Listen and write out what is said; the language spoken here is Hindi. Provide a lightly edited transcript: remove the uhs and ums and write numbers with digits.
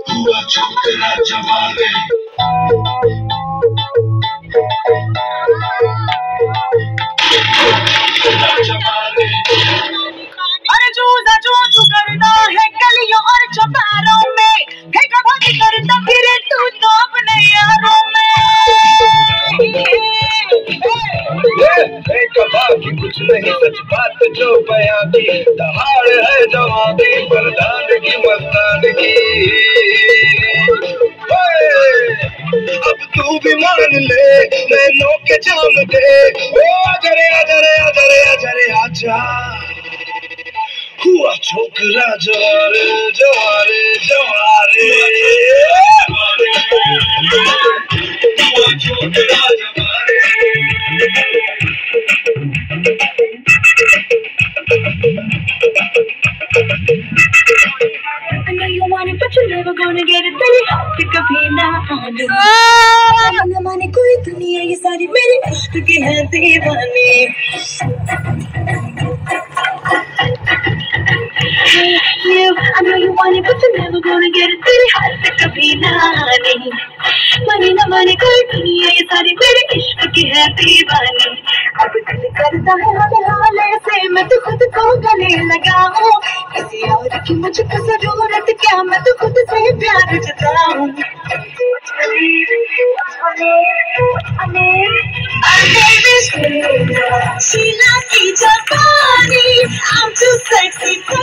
हुआ छोकरा जवाने अरे चूजा चू करता है गलियों और चौबारों में, फेंका भागी करता फिरे तू तो अपने यारों में। फेंका भागी कुछ नहीं, सच बात जो बयां की, दहाड़ है जवानी मर्दान की मस्तान की। अब तू भी मान ले नैनों के जाम दे, ओ आजा रे आजा रे आजा रे आजा रे आजा। हुआ छोकरा जवारे जवारे जवारे, हुआ छोकरा जवारे। I know you want it, but you're never gonna get it. तेरी हाथ कभी ना आने। न माने कोई दुनिया, ये सारी मेरे इश्क की है दीवानी। I know you want it, but you're never gonna get it. तेरी हाथ कभी ना आने। माने न माने कोई दुनिया, ये सारी मेरे इश्क की है दीवानी। अब दिल करता है हर हाले से मैं तो खुद को गले लगाऊं, किसी और की मुझको जरूरत क्या, मैं तो खुद से प्यार जताऊं। Sheila की जापानी, I'm too sexy for